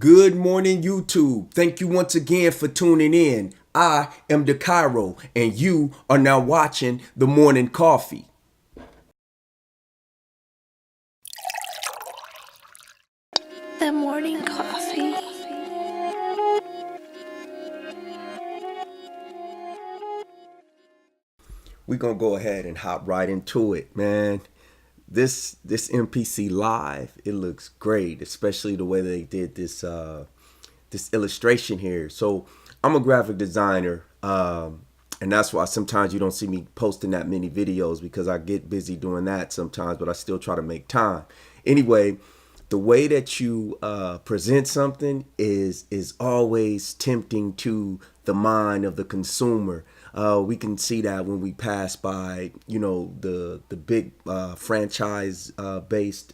Good morning, YouTube. Thank you once again for tuning in. I am Dkhairho, and you are now watching the Morning Coffee. The morning coffee. We're gonna go ahead and hop right into it, man. This MPC live, it looks great, especially the way they did this illustration here. So I'm a graphic designer, and that's why sometimes you don't see me posting that many videos because I get busy doing that sometimes, but I still try to make time. Anyway, the way that you present something is always tempting to the mind of the consumer. We can see that when we pass by, the big franchise based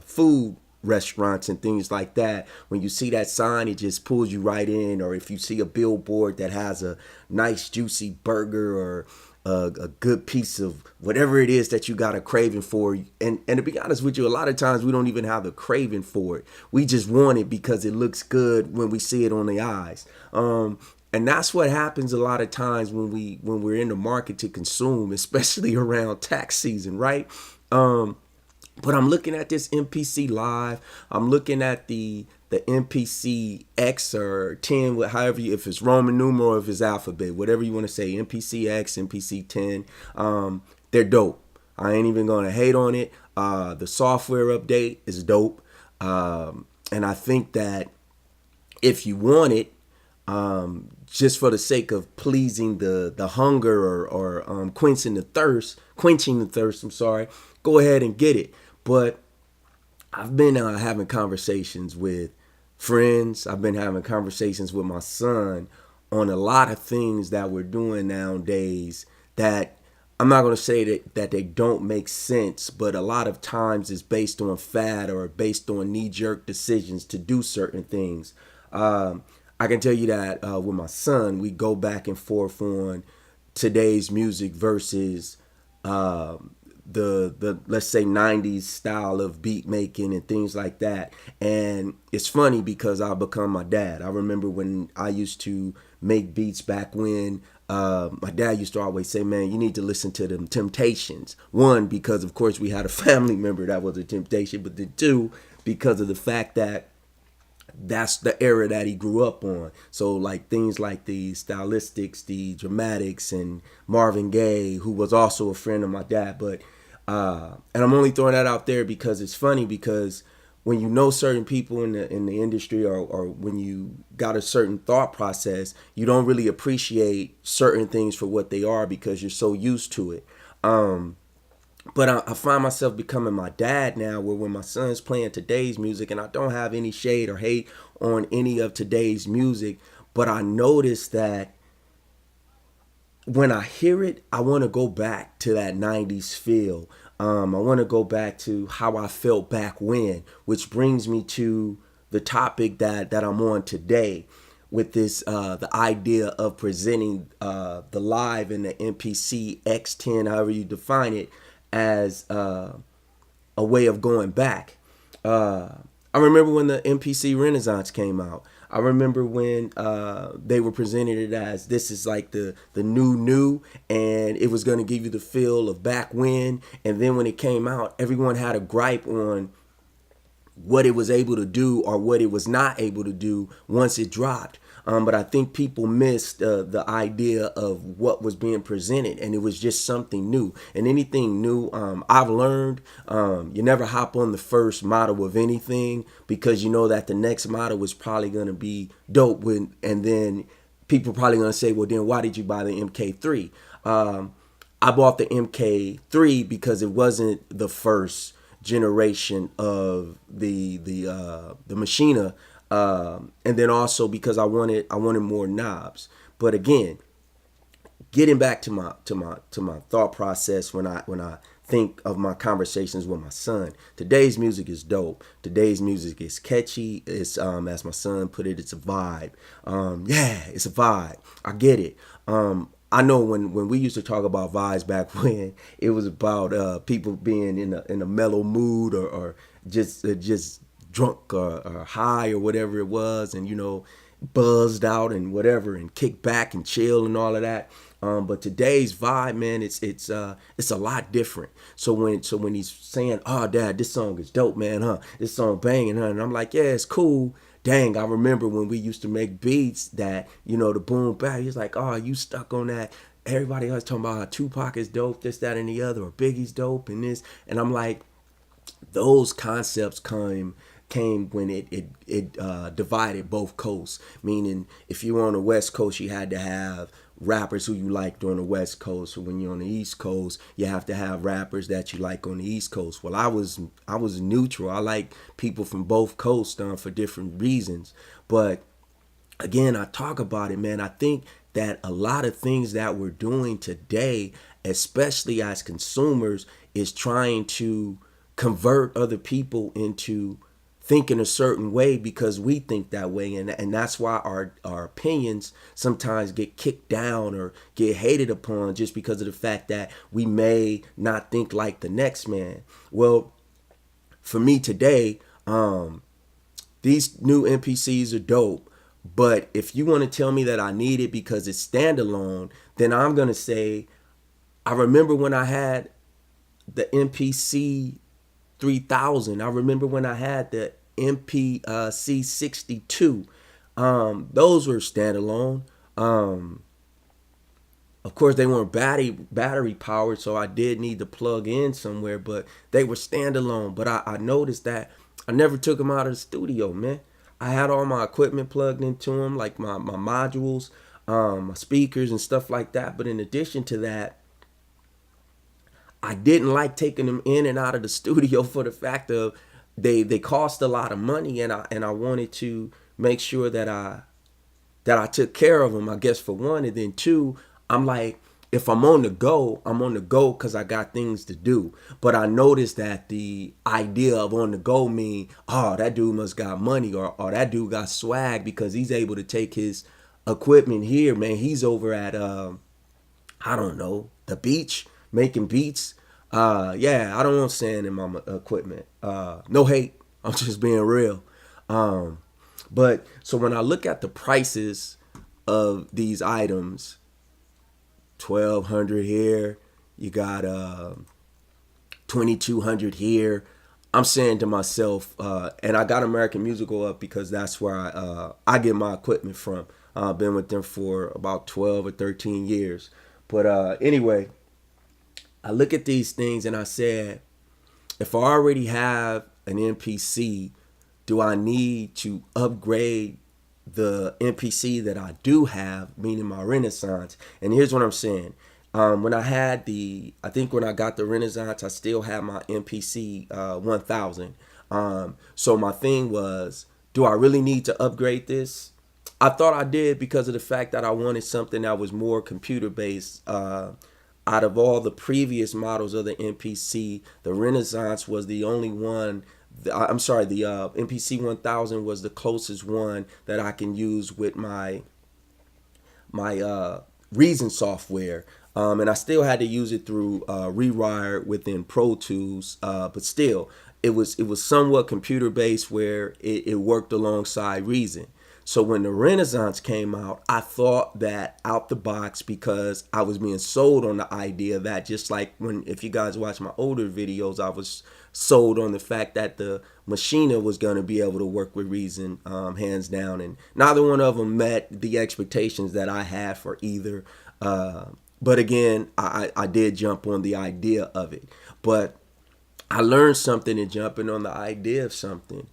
food restaurants and things like that. When you see that sign, it just pulls you right in. Or if you see a billboard that has a nice juicy burger or a good piece of whatever it is that you got a craving for, and to be honest with you, a lot of times we don't even have the craving for it. We just want it because it looks good when we see it on the eyes. And that's what happens a lot of times when we're in the market to consume, especially around tax season, right? But I'm looking at this MPC live. I'm looking at the MPC X or 10, however if it's Roman numeral or if it's alphabet, whatever you want to say, MPC X, MPC 10. They're dope. I ain't even gonna hate on it. The software update is dope, and I think that if you want it, just for the sake of pleasing the hunger or quenching the thirst. I'm sorry. Go ahead and get it. But I've been having conversations with friends. I've been having conversations with my son on a lot of things that we're doing nowadays that I'm not going to say that they don't make sense, but a lot of times it's based on fad or based on knee-jerk decisions to do certain things. I can tell you that with my son, we go back and forth on today's music versus the let's say 90s style of beat making and things like that. And it's funny because I've become my dad. I remember when I used to make beats back when my dad used to always say, man, you need to listen to them Temptations. One, because of course we had a family member that was a Temptation, but then two, because of the fact that that's the era that he grew up on. So like things like the Stylistics, the Dramatics, and Marvin Gaye, who was also a friend of my dad. But and I'm only throwing that out there because it's funny, because when you know certain people in the industry, or when you got a certain thought process, you don't really appreciate certain things for what they are because you're so used to it. But I find myself becoming my dad now, where when my son's playing today's music, and I don't have any shade or hate on any of today's music, but I notice that when I hear it, I want to go back to that 90s feel. I want to go back to how I felt back when, which brings me to the topic that I'm on today with this, the idea of presenting the live in the MPC X10, however you define it, as a way of going back. I remember when the MPC Renaissance came out. I remember when they were presented it as this is like the new, and it was going to give you the feel of back when. And then when it came out, everyone had a gripe on what it was able to do or what it was not able to do once it dropped. But I think people missed the idea of what was being presented, and it was just something new. And anything new, I've learned, you never hop on the first model of anything because you know that the next model is probably going to be dope. And then people probably going to say, well, then why did you buy the MK3? I bought the MK3 because it wasn't the first generation of the Machina. And then also because I wanted more knobs. But again, getting back to my thought process when I think of my conversations with my son, today's music is dope. Today's music is catchy. It's as my son put it, it's a vibe. Yeah, it's a vibe. I get it. I know when we used to talk about vibes back when, it was about people being in a mellow mood or just drunk or high or whatever it was, and buzzed out and whatever, and kick back and chill and all of that. But today's vibe, man, it's a lot different. So when he's saying, "Oh, Dad, this song is dope, man, huh? This song banging, huh?" And I'm like, "Yeah, it's cool." Dang, I remember when we used to make beats that the boom bap. He's like, "Oh, you stuck on that." Everybody else talking about how Tupac is dope, this, that, and the other, or Biggie's dope, and this, and I'm like, those concepts came when it divided both coasts. Meaning, if you were on the West Coast, you had to have rappers who you liked on the West Coast. Or when you're on the East Coast, you have to have rappers that you like on the East Coast. Well, I was neutral. I like people from both coasts for different reasons. But again, I talk about it, man. I think that a lot of things that we're doing today, especially as consumers, is trying to convert other people into thinking a certain way because we think that way, and that's why our opinions sometimes get kicked down or get hated upon just because of the fact that we may not think like the next man. Well, for me today, these new MPCs are dope, but if you want to tell me that I need it because it's standalone, then I'm gonna say I remember when I had the MPC 3000. I remember when I had the MPC 62. Those were standalone. Of course, they weren't battery powered, so I did need to plug in somewhere, but they were standalone. But I noticed that I never took them out of the studio, man. I had all my equipment plugged into them, like my modules, my speakers and stuff like that. But in addition to that, I didn't like taking them in and out of the studio for the fact of they cost a lot of money, and I wanted to make sure that I took care of them, I guess, for one. And then two, I'm like, if I'm on the go because I got things to do. But I noticed that the idea of on the go mean, oh, that dude must got money, or that dude got swag because he's able to take his equipment here, man. He's over at I don't know, the beach making beats. Yeah, I don't want sand in my equipment. No hate. I'm just being real. But so when I look at the prices of these items, 1,200 here, you got 2,200 here. I'm saying to myself, and I got American Musical up because that's where I get my equipment from. I've been with them for about 12 or 13 years. But anyway, I look at these things and I said, if I already have an MPC, do I need to upgrade the MPC that I do have, meaning my Renaissance? And here's what I'm saying. When I got the Renaissance, I still had my MPC 1000. So my thing was, do I really need to upgrade this? I thought I did because of the fact that I wanted something that was more computer based. Out of all the previous models of the MPC, the Renaissance was the only one. I'm sorry, the MPC 1000 was the closest one that I can use with my Reason software. And I still had to use it through Rewire within Pro Tools, but still, it was somewhat computer based where it worked alongside Reason. So when the Renaissance came out, I thought that out the box because I was being sold on the idea that, just like if you guys watch my older videos, I was sold on the fact that the Machina was going to be able to work with Reason, hands down. And neither one of them met the expectations that I had for either. But again, I did jump on the idea of it. But I learned something in jumping on the idea of something.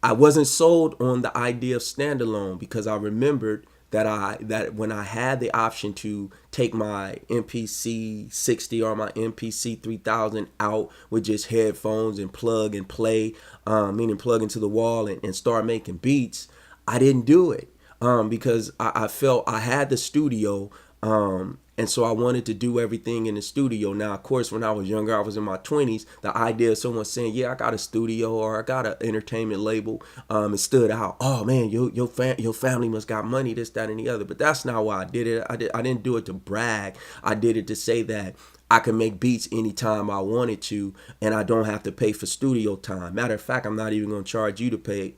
I wasn't sold on the idea of standalone because I remembered that when I had the option to take my MPC 60 or my MPC 3000 out with just headphones and plug and play, meaning plug into the wall and start making beats, I didn't do it because I felt I had the studio. And so I wanted to do everything in the studio. Now, of course, when I was younger, I was in my 20s. The idea of someone saying, yeah, I got a studio or I got an entertainment label, it stood out. Oh, man, your family must got money, this, that, and the other. But that's not why I did it. I didn't do it to brag. I did it to say that I can make beats anytime I wanted to, and I don't have to pay for studio time. Matter of fact, I'm not even going to charge you to pay,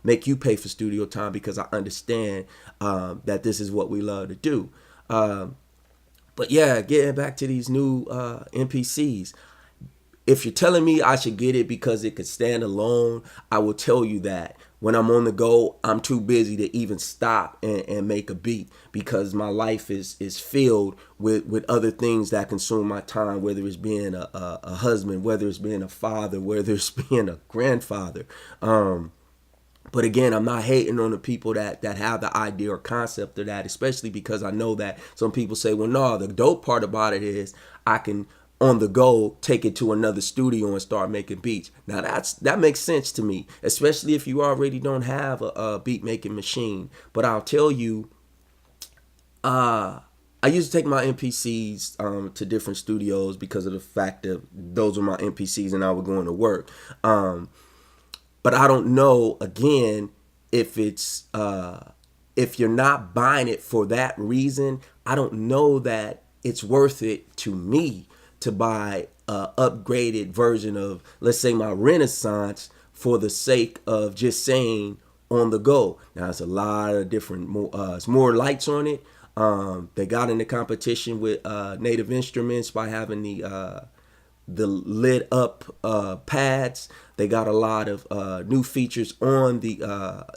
make you pay for studio time, because I understand that this is what we love to do. But yeah, getting back to these new MPCs. If you're telling me I should get it because it could stand alone, I will tell you that. When I'm on the go, I'm too busy to even stop and make a beat, because my life is filled with other things that consume my time, whether it's being a husband, whether it's being a father, whether it's being a grandfather. But again, I'm not hating on the people that have the idea or concept of that, especially because I know that some people say, well, no, the dope part about it is I can, on the go, take it to another studio and start making beats. Now that makes sense to me, especially if you already don't have a beat making machine. But I'll tell you, I used to take my MPCs to different studios because of the fact that those were my MPCs and I was going to work. But I don't know, again, if it's if you're not buying it for that reason, I don't know that it's worth it to me to buy a upgraded version of, let's say, my Renaissance for the sake of just saying on the go. Now, it's a lot of different, it's more lights on it. They got into competition with Native Instruments by having the lit up pads. They got a lot of new features on the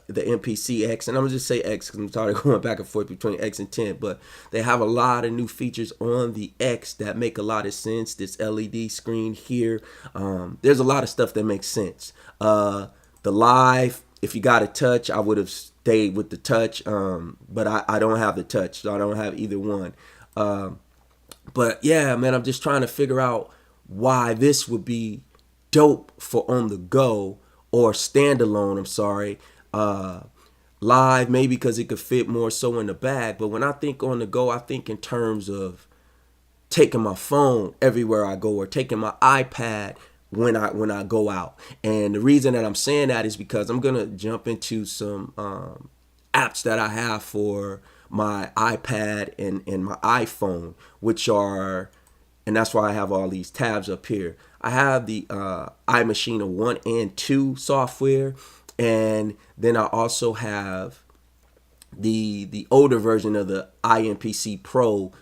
MPC X, and I'm gonna just say X because I'm tired of going back and forth between X and 10. But they have a lot of new features on the X that make a lot of sense. This LED screen here, there's a lot of stuff that makes sense. The live, if you got a touch, I would have stayed with the touch, but I don't have the touch, so I don't have either one. But yeah, man, I'm just trying to figure out why this would be dope for on the go or standalone. I'm sorry, live, maybe because it could fit more so in the bag. But when I think on the go, I think in terms of taking my phone everywhere I go, or taking my iPad when I go out. And the reason that I'm saying that is because I'm gonna jump into some apps that I have for my iPad and my iPhone, which are, and that's why I have all these tabs up here. I have the iMachine 1 and 2 software, and then I also have the older version of the iMPC Pro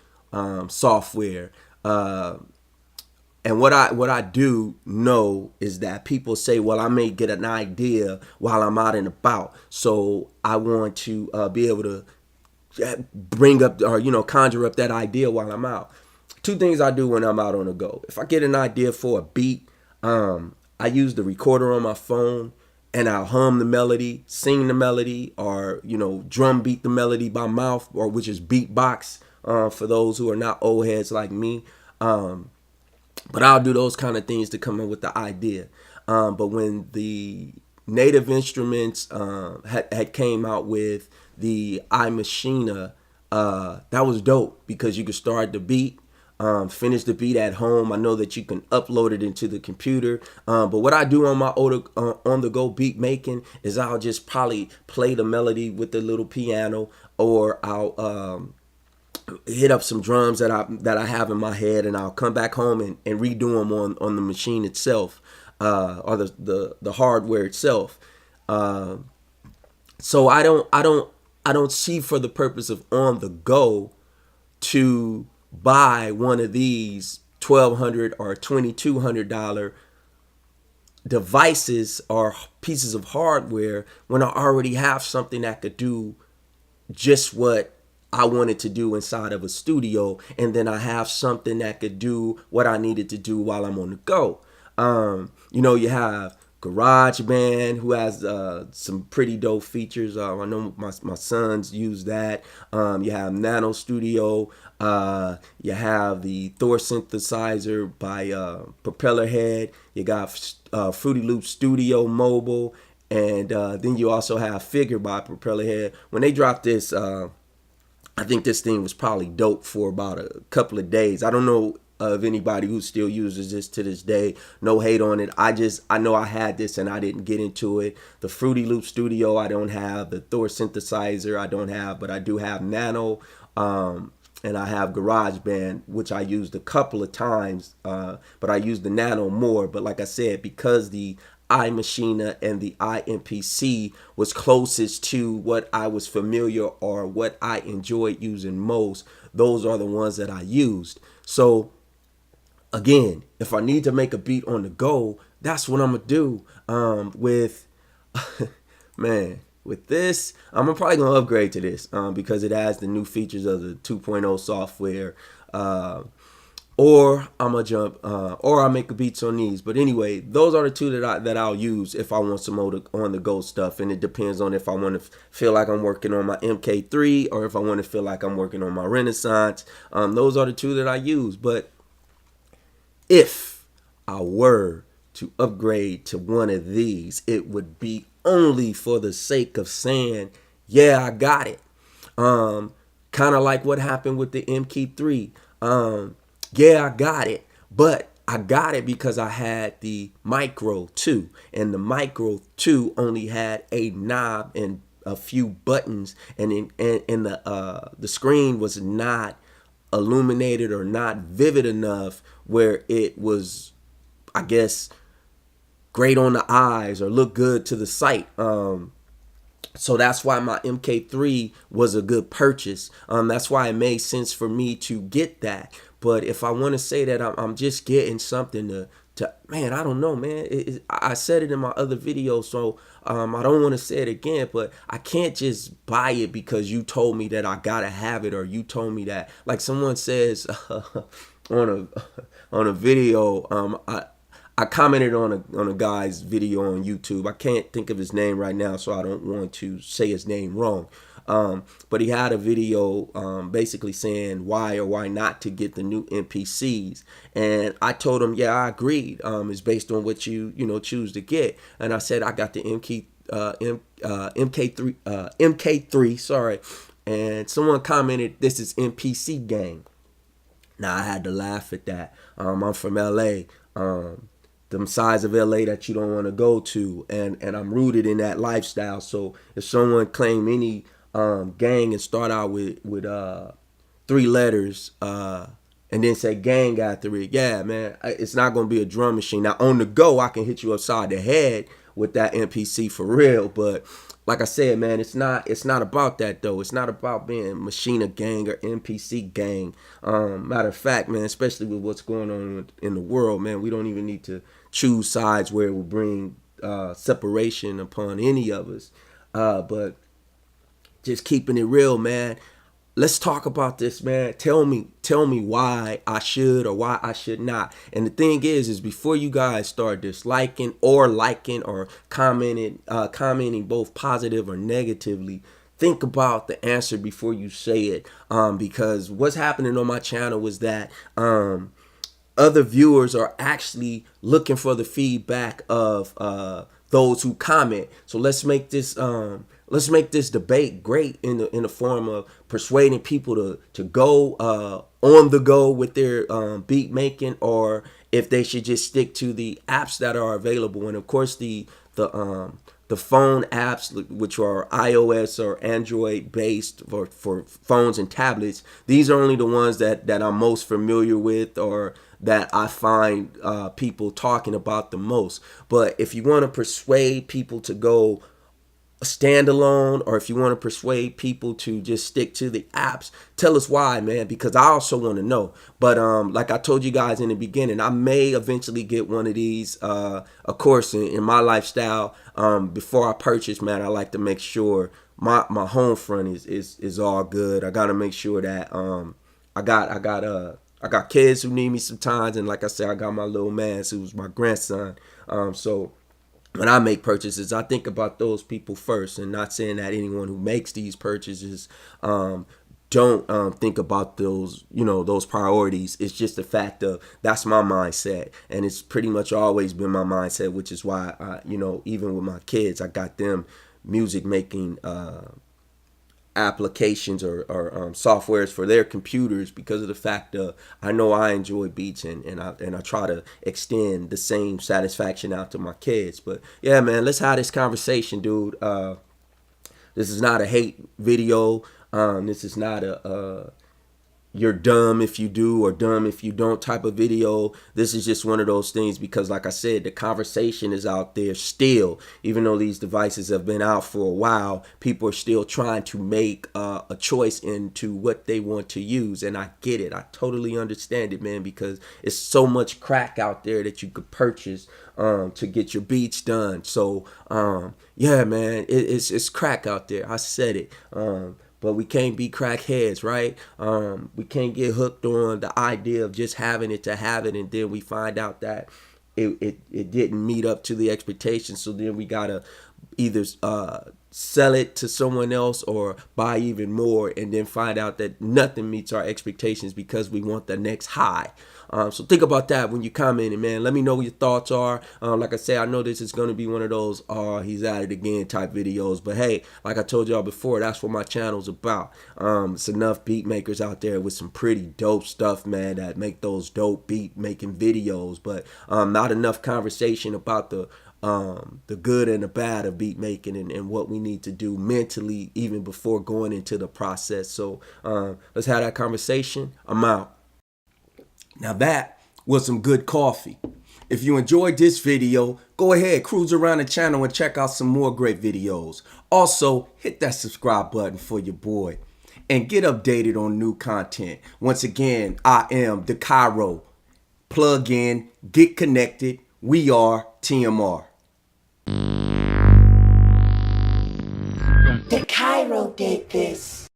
software. And what I do know is that people say, well, I may get an idea while I'm out and about, so I want to be able to bring up, or conjure up that idea while I'm out. Two things I do when I'm out on the go. If I get an idea for a beat, I use the recorder on my phone and I'll hum the melody, sing the melody, or drum beat the melody by mouth, or which is beatbox for those who are not old heads like me. But I'll do those kind of things to come in with the idea. But when the Native Instruments had came out with the iMachine, that was dope because you could start the beat, finish the beat at home. I know that you can upload it into the computer. But what I do on my on the go beat making is I'll just probably play the melody with the little piano, or I'll hit up some drums that I have in my head, and I'll come back home and redo them on the machine itself, or the hardware itself. So I don't see, for the purpose of on the go, to buy one of these $1,200 or $2,200 devices or pieces of hardware when I already have something that could do just what I wanted to do inside of a studio, and then I have something that could do what I needed to do while I'm on the go. You have GarageBand, who has some pretty dope features. I know my sons use that. You have Nano Studio. You have the Thor synthesizer by Propellerhead. You got Fruity Loop Studio Mobile, and then you also have Figure by Propellerhead. When they dropped this, I think this thing was probably dope for about a couple of days. I don't know of anybody who still uses this to this day. No hate on it. I know I had this and I didn't get into it. The Fruity Loop Studio I don't have. The Thor synthesizer I don't have, but I do have Nano. and I have GarageBand, which I used a couple of times, but I use the Nano more. But like I said, because the iMachina and the MPC was closest to what I was familiar or what I enjoyed using most, those are the ones that I used. So again, if I need to make a beat on the go, that's what I'm gonna do. With man, with this, I'm probably gonna upgrade to this because it has the new features of the 2.0 software. Or I'm gonna jump, or I'll make beats on these. But anyway, those are the two that I'll use if I want some more on the go stuff. And it depends on if I want to feel like I'm working on my MK3 or if I want to feel like I'm working on my Renaissance. Those are the two that I use. But if I were to upgrade to one of these, it would be only for the sake of saying, yeah, I got it. Kind of like what happened with the MK3. Yeah, I got it, but I got it because I had the Micro 2, and the Micro 2 only had a knob and a few buttons, and the screen was not illuminated or not vivid enough where it was, I guess, great on the eyes or look good to the sight. So that's why my MK3 was a good purchase. That's why it made sense for me to get that. But if I want to say that I'm just getting something to man, I don't know, man. I said it in my other video, so I don't want to say it again. But I can't just buy it because you told me that I gotta have it, or you told me that. Like someone says on a video, I commented on a guy's video on YouTube. I can't think of his name right now, so I don't want to say his name wrong. But he had a video basically saying why or why not to get the new MPCs, and I told him, yeah, I agreed. It's based on what you choose to get, and I said I got the MK3, sorry, and someone commented, this is MPC gang. Now I had to laugh at that. I'm from LA. Them sides of LA that you don't want to go to, and I'm rooted in that lifestyle. So if someone claim any gang and start out with 3 letters and then say gang after it, yeah, man, it's not gonna be a drum machine. Now on the go, I can hit you upside the head with that MPC for real, but like I said, man, it's not about that though. It's not about being Machina gang or MPC gang. Matter of fact, man, especially with what's going on in the world, man, we don't even need to choose sides where it will bring separation upon any of us. But just keeping it real, man. Let's talk about this, man. Tell me why I should or why I should not. And the thing is before you guys start disliking or liking or commenting both positive or negatively, think about the answer before you say it. Because what's happening on my channel is that other viewers are actually looking for the feedback of those who comment. So let's make this debate great in the form of persuading people to go on the go with their beat making, or if they should just stick to the apps that are available. And of course the phone apps, which are iOS or Android based for phones and tablets, these are only the ones that I'm most familiar with or that I find people talking about the most. But if you want to persuade people to go standalone, or if you want to persuade people to just stick to the apps, tell us why, man, because I also want to know. But like I told you guys in the beginning, I may eventually get one of these. Of course, in my lifestyle, before I purchase, man, I like to make sure my home front is all good. I gotta make sure that I got kids who need me sometimes, and like I said, I got my little man who's my grandson. So when I make purchases, I think about those people first, and not saying that anyone who makes these purchases don't think about those priorities. It's just the fact of that's my mindset, and it's pretty much always been my mindset, which is why even with my kids, I got them music making applications or softwares for their computers, because of the fact of I know I enjoy beats, and I try to extend the same satisfaction out to my kids. But yeah, man, let's have this conversation, dude. This is not a hate video. This is not you're dumb if you do or dumb if you don't type of video. This is just one of those things because, like I said, the conversation is out there still. Even though these devices have been out for a while, people are still trying to make a choice into what they want to use. And I get it. I totally understand it, man, because it's so much crack out there that you could purchase to get your beats done. So, yeah, man, it's crack out there. I said it. But we can't be crackheads, right? We can't get hooked on the idea of just having it to have it, and then we find out that it didn't meet up to the expectations. So then we gotta either sell it to someone else or buy even more, and then find out that nothing meets our expectations because we want the next high. So think about that when you comment, and man, let me know what your thoughts are. Like I say, I know this is going to be one of those he's at it again type videos, but hey, like I told y'all before, that's what my channel's about. It's enough beat makers out there with some pretty dope stuff, man, that make those dope beat making videos, but not enough conversation about the good and the bad of beat making, and what we need to do mentally even before going into the process. So let's have that conversation. I'm out. Now that was some good coffee. If you enjoyed this video, go ahead, cruise around the channel and check out some more great videos. Also, hit that subscribe button for your boy and get updated on new content. Once again, I am Dkhairho. Plug in, get connected. We are TMR. Dkhairho did this.